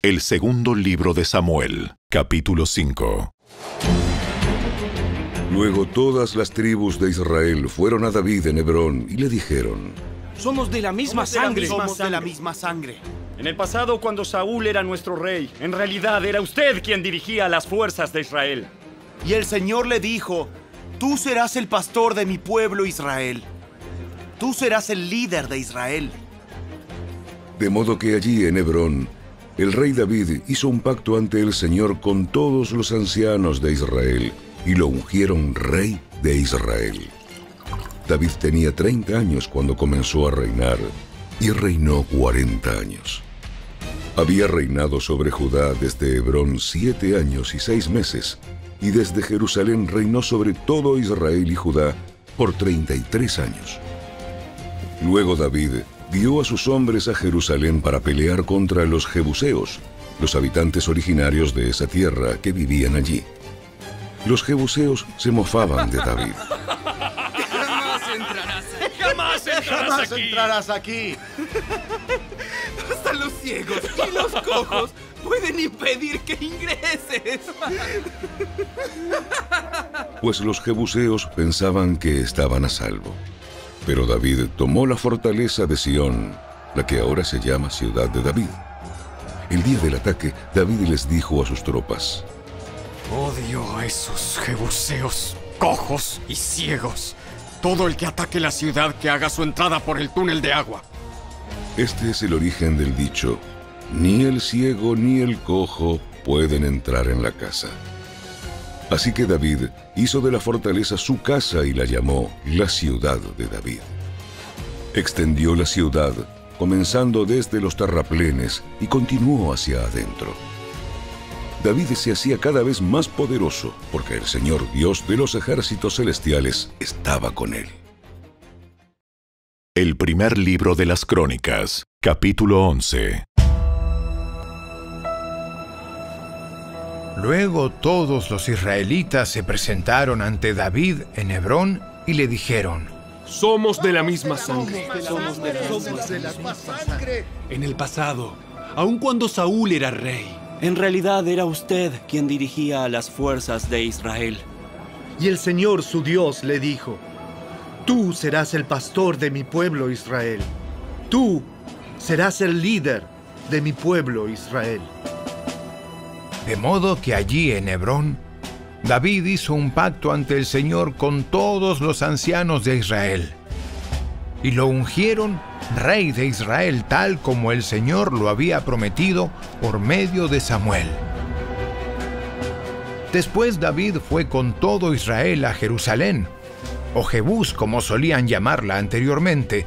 El segundo libro de Samuel, capítulo 5. Luego todas las tribus de Israel fueron a David en Hebrón y le dijeron: Somos de la misma sangre. Somos de la misma sangre. En el pasado, cuando Saúl era nuestro rey, en realidad era usted quien dirigía las fuerzas de Israel. Y el Señor le dijo: Tú serás el pastor de mi pueblo Israel. Tú serás el líder de Israel. De modo que allí en Hebrón, el rey David hizo un pacto ante el Señor con todos los ancianos de Israel y lo ungieron rey de Israel. David tenía 30 años cuando comenzó a reinar y reinó 40 años. Había reinado sobre Judá desde Hebrón 7 años y 6 meses, y desde Jerusalén reinó sobre todo Israel y Judá por 33 años. Luego David dio a sus hombres a Jerusalén para pelear contra los jebuseos, los habitantes originarios de esa tierra que vivían allí. Los jebuseos se mofaban de David. Jamás entrarás aquí. Hasta los ciegos y los cojos pueden impedir que ingreses. Pues los jebuseos pensaban que estaban a salvo. Pero David tomó la fortaleza de Sión, la que ahora se llama Ciudad de David. El día del ataque, David les dijo a sus tropas: Odio a esos jebuseos cojos y ciegos. Todo el que ataque la ciudad que haga su entrada por el túnel de agua. Este es el origen del dicho: ni el ciego ni el cojo pueden entrar en la casa. Así que David hizo de la fortaleza su casa y la llamó la Ciudad de David. Extendió la ciudad, comenzando desde los terraplenes, y continuó hacia adentro. David se hacía cada vez más poderoso, porque el Señor Dios de los ejércitos celestiales estaba con él. El primer libro de las Crónicas, capítulo 11. Luego todos los israelitas se presentaron ante David en Hebrón y le dijeron: Somos de la misma sangre. Somos de la misma sangre. En el pasado, aun cuando Saúl era rey, en realidad era usted quien dirigía a las fuerzas de Israel. Y el Señor su Dios le dijo: Tú serás el pastor de mi pueblo Israel. Tú serás el líder de mi pueblo Israel. De modo que allí en Hebrón, David hizo un pacto ante el Señor con todos los ancianos de Israel, y lo ungieron rey de Israel, tal como el Señor lo había prometido por medio de Samuel. Después David fue con todo Israel a Jerusalén, o Jebús como solían llamarla anteriormente,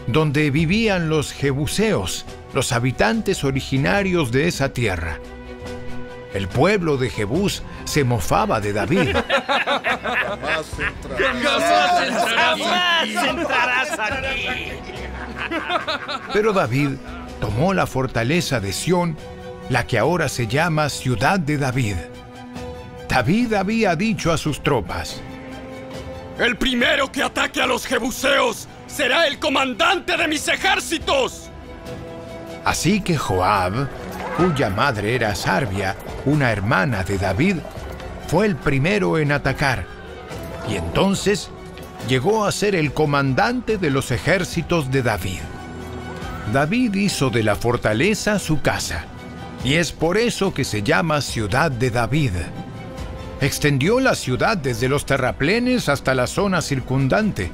donde vivían los jebuseos, los habitantes originarios de esa tierra. El pueblo de Jebús se mofaba de David. jamás entrarás aquí. Pero David tomó la fortaleza de Sión, la que ahora se llama Ciudad de David. David había dicho a sus tropas: El primero que ataque a los jebuseos será el comandante de mis ejércitos. Así que Joab, cuya madre era Sarbia, una hermana de David, fue el primero en atacar, y entonces llegó a ser el comandante de los ejércitos de David. David hizo de la fortaleza su casa, y es por eso que se llama Ciudad de David. Extendió la ciudad desde los terraplenes hasta la zona circundante,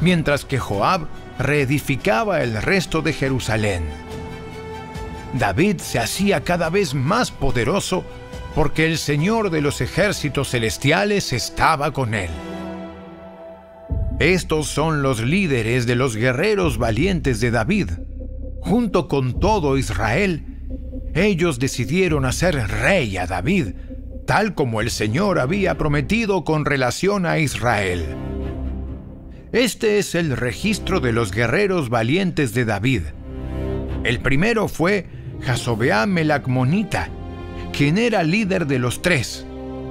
mientras que Joab reedificaba el resto de Jerusalén. David se hacía cada vez más poderoso porque el Señor de los ejércitos celestiales estaba con él. Estos son los líderes de los guerreros valientes de David. Junto con todo Israel, ellos decidieron hacer rey a David, tal como el Señor había prometido con relación a Israel. Este es el registro de los guerreros valientes de David. El primero fue Jasobeam el Acmonita, quien era líder de los 3,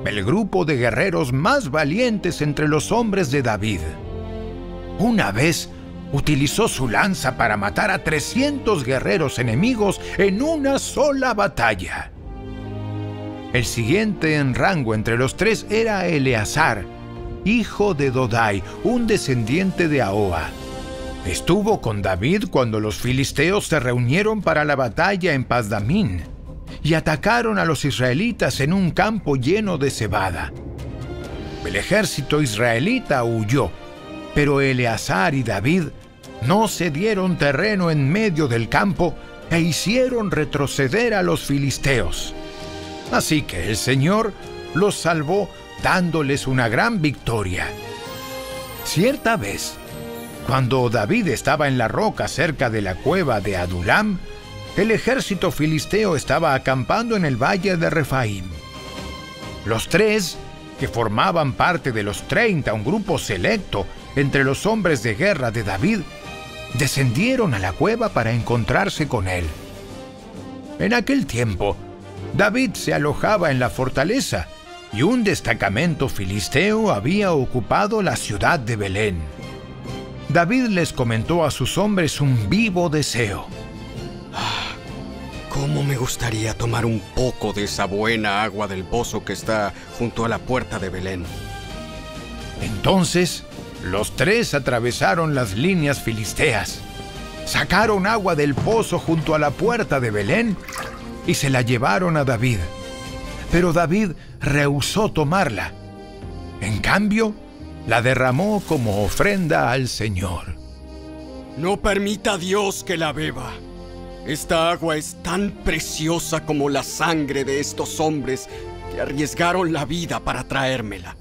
el grupo de guerreros más valientes entre los hombres de David. Una vez, utilizó su lanza para matar a 300 guerreros enemigos en una sola batalla. El siguiente en rango entre los tres era Eleazar, hijo de Dodai, un descendiente de Ahoa. Estuvo con David cuando los filisteos se reunieron para la batalla en Pasdamín y atacaron a los israelitas en un campo lleno de cebada. El ejército israelita huyó, pero Eleazar y David no cedieron terreno en medio del campo e hicieron retroceder a los filisteos. Así que el Señor los salvó dándoles una gran victoria. Cierta vez, cuando David estaba en la roca cerca de la cueva de Adulam, el ejército filisteo estaba acampando en el valle de Refaim. Los tres, que formaban parte de los 30, un grupo selecto entre los hombres de guerra de David, descendieron a la cueva para encontrarse con él. En aquel tiempo, David se alojaba en la fortaleza y un destacamento filisteo había ocupado la ciudad de Belén. David les comentó a sus hombres un vivo deseo. ¿Cómo me gustaría tomar un poco de esa buena agua del pozo que está junto a la puerta de Belén? Entonces, los tres atravesaron las líneas filisteas, sacaron agua del pozo junto a la puerta de Belén y se la llevaron a David. Pero David rehusó tomarla. En cambio, la derramó como ofrenda al Señor. No permita a Dios que la beba. Esta agua es tan preciosa como la sangre de estos hombres que arriesgaron la vida para traérmela.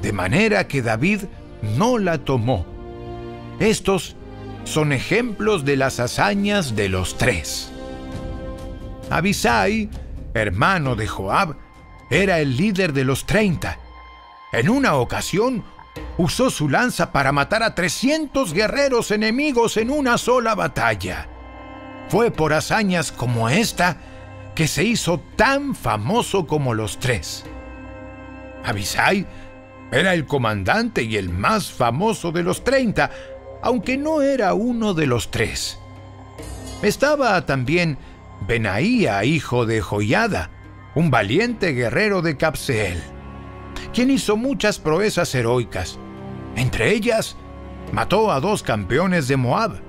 De manera que David no la tomó. Estos son ejemplos de las hazañas de los tres. Abisai, hermano de Joab, era el líder de los 30. En una ocasión, usó su lanza para matar a 300 guerreros enemigos en una sola batalla. Fue por hazañas como esta que se hizo tan famoso como los tres. Abisai era el comandante y el más famoso de los 30, aunque no era uno de los tres. Estaba también Benaía, hijo de Joiada, un valiente guerrero de Cabseel, quien hizo muchas proezas heroicas. Entre ellas, mató a 2 campeones de Moab.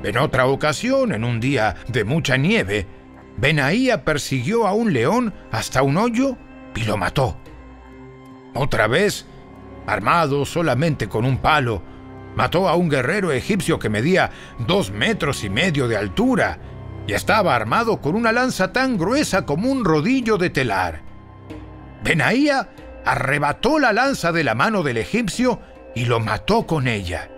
En otra ocasión, en un día de mucha nieve, Benaía persiguió a un león hasta un hoyo y lo mató. Otra vez, armado solamente con un palo, mató a un guerrero egipcio que medía 2,5 metros de altura y estaba armado con una lanza tan gruesa como un rodillo de telar. Benaía arrebató la lanza de la mano del egipcio y lo mató con ella.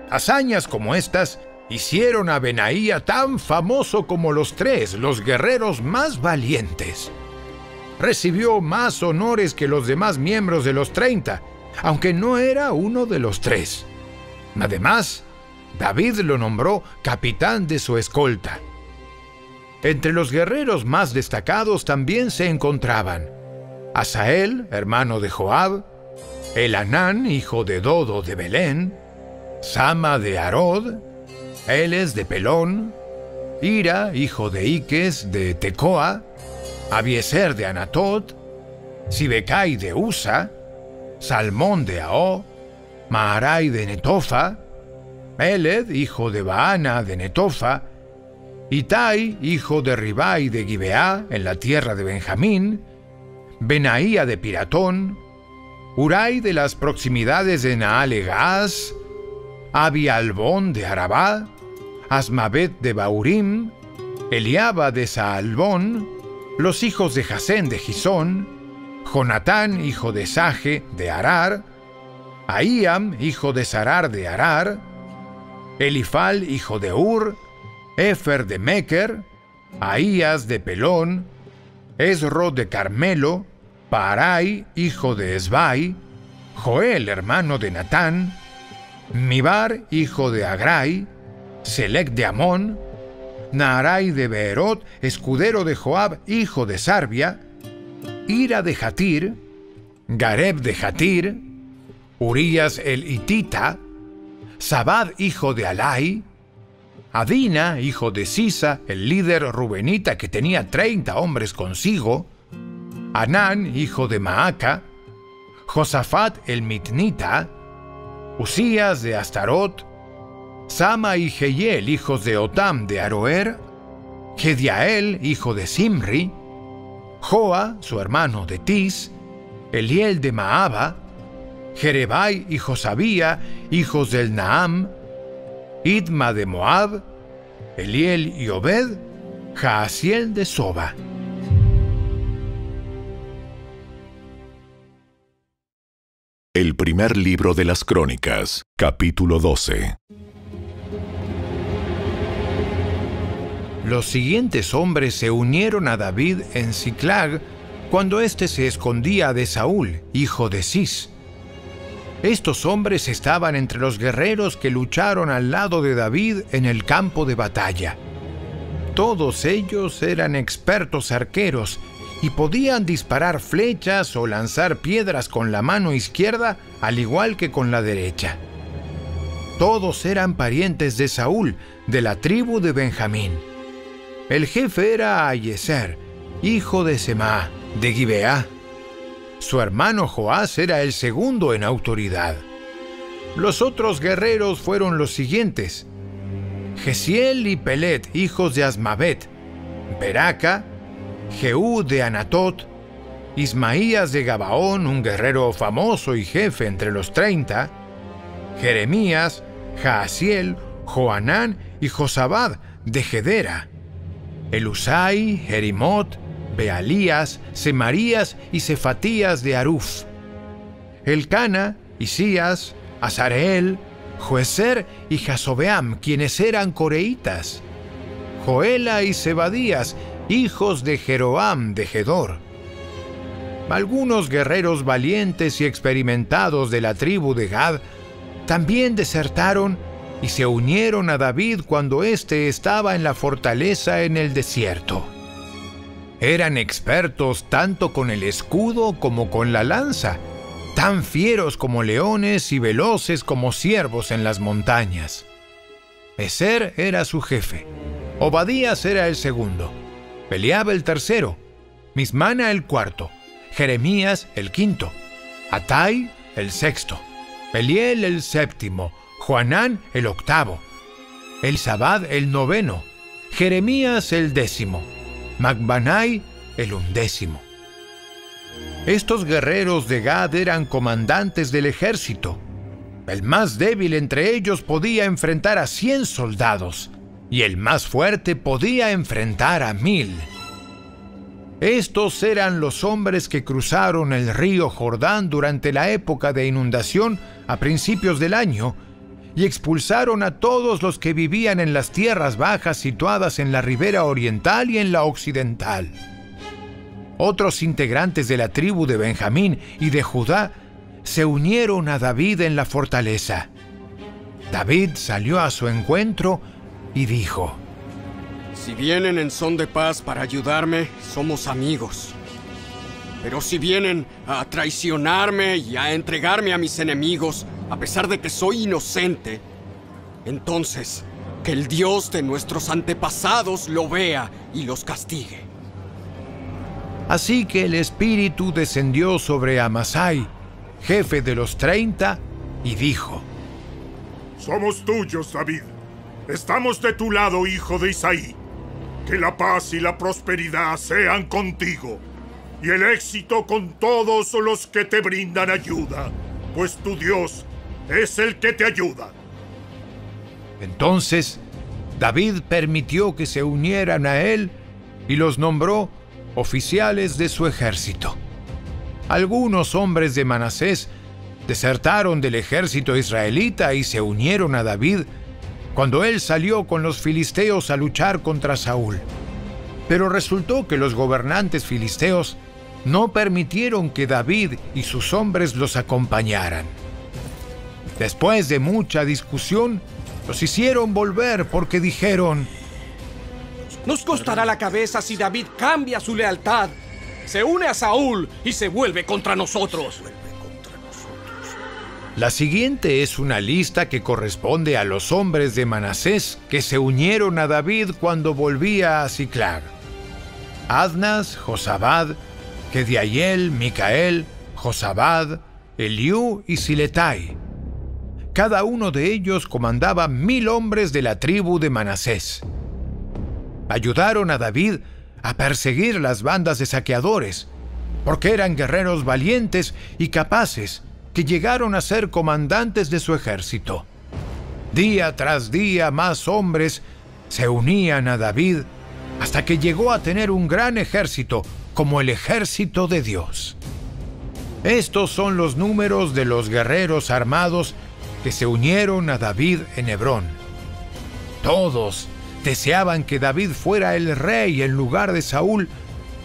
Hazañas como estas hicieron a Benaía tan famoso como los tres, los guerreros más valientes. Recibió más honores que los demás miembros de los 30, aunque no era uno de los tres. Además, David lo nombró capitán de su escolta. Entre los guerreros más destacados también se encontraban Asael, hermano de Joab, Elhanán, hijo de Dodo de Belén, Sama de Arod, Eles de Pelón, Ira, hijo de Iques de Tecoa, Abiezer de Anatot, Sibecai de Usa, Salmón de Aó, Maharai de Netofa, Eled, hijo de Baana de Netofa, Itai, hijo de Ribai de Gibeá, en la tierra de Benjamín, Benaía de Piratón, Urai de las proximidades de Naale-Gaaz, Abi-Albón de Arabá, Asmabet de Baurim, Eliaba de Saalbón, los hijos de Jasén de Gisón, Jonatán, hijo de Saje de Arar, Ahíam, hijo de Sarar de Arar, Elifal, hijo de Ur, Efer de Meker, Ahías de Pelón, Esro de Carmelo, Paarai, hijo de Esbai, Joel, hermano de Natán, Mibar, hijo de Agrai, Selec de Amón, Naarai de Beerot, escudero de Joab, hijo de Sarbia, Ira de Jatir, Gareb de Jatir, Urías el Hitita, Zabad, hijo de Alai, Adina, hijo de Sisa, el líder rubenita que tenía 30 hombres consigo, Anán, hijo de Maaca, Josafat el mitnita, Usías de Astarot, Sama y Jehiel, hijos de Otam de Aroer, Gediael, hijo de Simri, Joa, su hermano de Tis, Eliel de Maaba, Jerebai y Josabía, hijos del Naam, Idma de Moab, Eliel y Obed, Jaasiel de Soba. El primer libro de las Crónicas, capítulo 12. Los siguientes hombres se unieron a David en Siclag cuando éste se escondía de Saúl, hijo de Cis. Estos hombres estaban entre los guerreros que lucharon al lado de David en el campo de batalla. Todos ellos eran expertos arqueros y podían disparar flechas o lanzar piedras con la mano izquierda al igual que con la derecha. Todos eran parientes de Saúl, de la tribu de Benjamín. El jefe era Aiezer, hijo de Semá, de Gibeá. Su hermano Joás era el segundo en autoridad. Los otros guerreros fueron los siguientes: Gesiel y Pelet, hijos de Asmavet, Beraca, Jehú de Anatot, Ismaías de Gabaón, un guerrero famoso y jefe entre los 30, Jeremías, Jaasiel, Joanán y Josabad de Gedera, Elusai, Jerimot, Bealías, Semarías y Cefatías de Aruf, Elcana, Isías, Azareel, Joezer y Jasobeam, quienes eran coreitas, Joela y Zebadías, hijos de Jeroam de Gedor. Algunos guerreros valientes y experimentados de la tribu de Gad también desertaron y se unieron a David cuando éste estaba en la fortaleza en el desierto. Eran expertos tanto con el escudo como con la lanza, tan fieros como leones y veloces como ciervos en las montañas. Ezer era su jefe, Obadías era el segundo, Eliab el tercero, Mismana el cuarto, Jeremías el quinto, Atai el sexto, Eliel el séptimo, Joanán el octavo, Elzabad el noveno, Jeremías el décimo, Macbanai el undécimo. Estos guerreros de Gad eran comandantes del ejército. El más débil entre ellos podía enfrentar a 100 soldados, y el más fuerte podía enfrentar a 1000. Estos eran los hombres que cruzaron el río Jordán durante la época de inundación a principios del año y expulsaron a todos los que vivían en las tierras bajas situadas en la ribera oriental y en la occidental. Otros integrantes de la tribu de Benjamín y de Judá se unieron a David en la fortaleza. David salió a su encuentro y dijo: Si vienen en son de paz para ayudarme, somos amigos. Pero si vienen a traicionarme y a entregarme a mis enemigos, a pesar de que soy inocente, entonces que el Dios de nuestros antepasados lo vea y los castigue. Así que el Espíritu descendió sobre Amasai, jefe de los 30, y dijo: Somos tuyos, David. Estamos de tu lado, hijo de Isaí. Que la paz y la prosperidad sean contigo, y el éxito con todos los que te brindan ayuda, pues tu Dios es el que te ayuda. Entonces David permitió que se unieran a él y los nombró oficiales de su ejército. Algunos hombres de Manasés desertaron del ejército israelita y se unieron a David cuando él salió con los filisteos a luchar contra Saúl. Pero resultó que los gobernantes filisteos no permitieron que David y sus hombres los acompañaran. Después de mucha discusión, los hicieron volver porque dijeron: Nos costará la cabeza si David cambia su lealtad, se une a Saúl y se vuelve contra nosotros. La siguiente es una lista que corresponde a los hombres de Manasés que se unieron a David cuando volvía a Siclag: Adnas, Josabad, Gediael, Micael, Josabad, Eliú y Siletai. Cada uno de ellos comandaba 1000 hombres de la tribu de Manasés. Ayudaron a David a perseguir las bandas de saqueadores, porque eran guerreros valientes y capaces que llegaron a ser comandantes de su ejército. Día tras día más hombres se unían a David hasta que llegó a tener un gran ejército como el ejército de Dios. Estos son los números de los guerreros armados que se unieron a David en Hebrón. Todos deseaban que David fuera el rey en lugar de Saúl,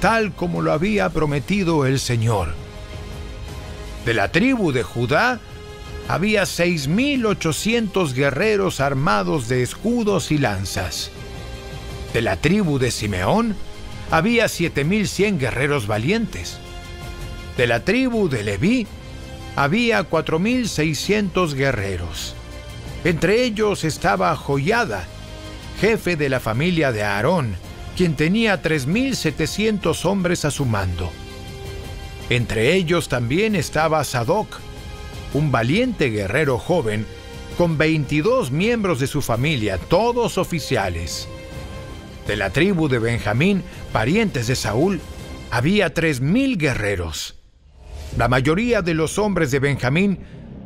tal como lo había prometido el Señor. De la tribu de Judá había 6.800 guerreros armados de escudos y lanzas. De la tribu de Simeón había 7.100 guerreros valientes. De la tribu de Leví había 4.600 guerreros. Entre ellos estaba Joiada, jefe de la familia de Aarón, quien tenía 3.700 hombres a su mando. Entre ellos también estaba Sadoc, un valiente guerrero joven, con 22 miembros de su familia, todos oficiales. De la tribu de Benjamín, parientes de Saúl, había 3.000 guerreros. La mayoría de los hombres de Benjamín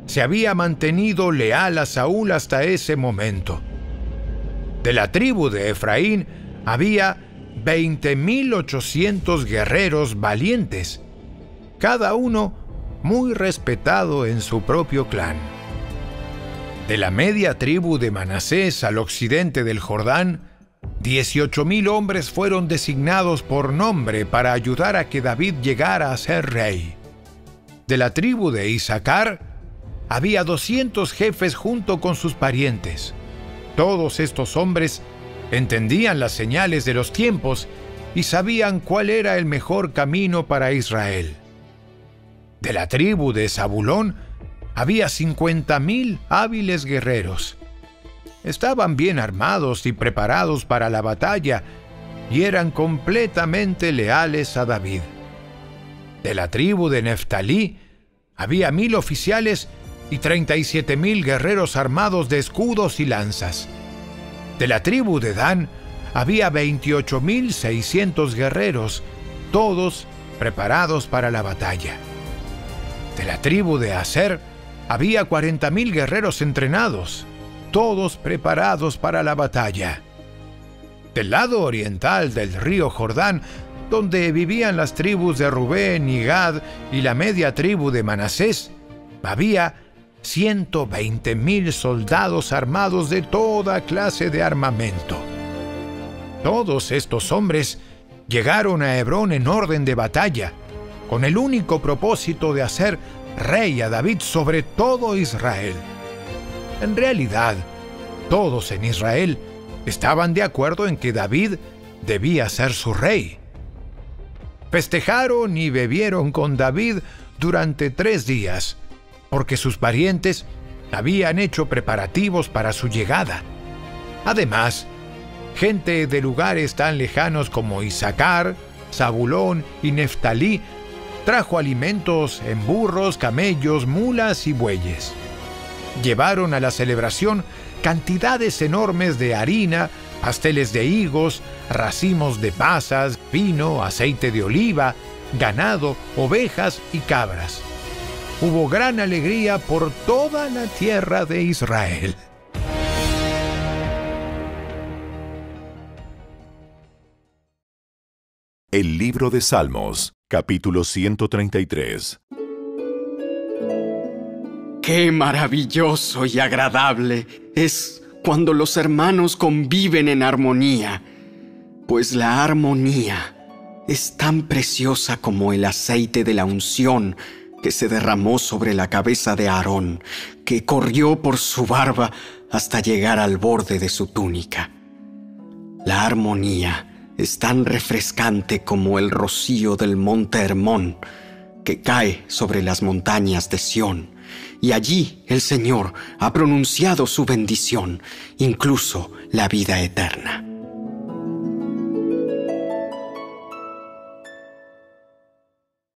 se había mantenido leal a Saúl hasta ese momento. De la tribu de Efraín había 20.800 guerreros valientes, cada uno muy respetado en su propio clan. De la media tribu de Manasés al occidente del Jordán, 18.000 hombres fueron designados por nombre para ayudar a que David llegara a ser rey. De la tribu de Isaacar había 200 jefes junto con sus parientes. Todos estos hombres entendían las señales de los tiempos y sabían cuál era el mejor camino para Israel. De la tribu de Zabulón había 50.000 hábiles guerreros. Estaban bien armados y preparados para la batalla y eran completamente leales a David. De la tribu de Neftalí había 1.000 oficiales y 37.000 guerreros armados de escudos y lanzas. De la tribu de Dan había 28.600 guerreros, todos preparados para la batalla. De la tribu de Aser había 40.000 guerreros entrenados, todos preparados para la batalla. Del lado oriental del río Jordán, donde vivían las tribus de Rubén y Gad y la media tribu de Manasés, había 120.000 soldados armados de toda clase de armamento. Todos estos hombres llegaron a Hebrón en orden de batalla, con el único propósito de hacer rey a David sobre todo Israel. En realidad, todos en Israel estaban de acuerdo en que David debía ser su rey. Festejaron y bebieron con David durante 3 días, porque sus parientes habían hecho preparativos para su llegada. Además, gente de lugares tan lejanos como Isaacar, Zabulón y Neftalí trajo alimentos en burros, camellos, mulas y bueyes. Llevaron a la celebración cantidades enormes de harina, pasteles de higos, racimos de pasas, vino, aceite de oliva, ganado, ovejas y cabras. Hubo gran alegría por toda la tierra de Israel. El libro de Salmos, capítulo 133. ¡Qué maravilloso y agradable es cuando los hermanos conviven en armonía! Pues la armonía es tan preciosa como el aceite de la unción que se derramó sobre la cabeza de Aarón, que corrió por su barba hasta llegar al borde de su túnica. La armonía es tan refrescante como el rocío del monte Hermón, que cae sobre las montañas de Sión y allí el Señor ha pronunciado su bendición, incluso la vida eterna.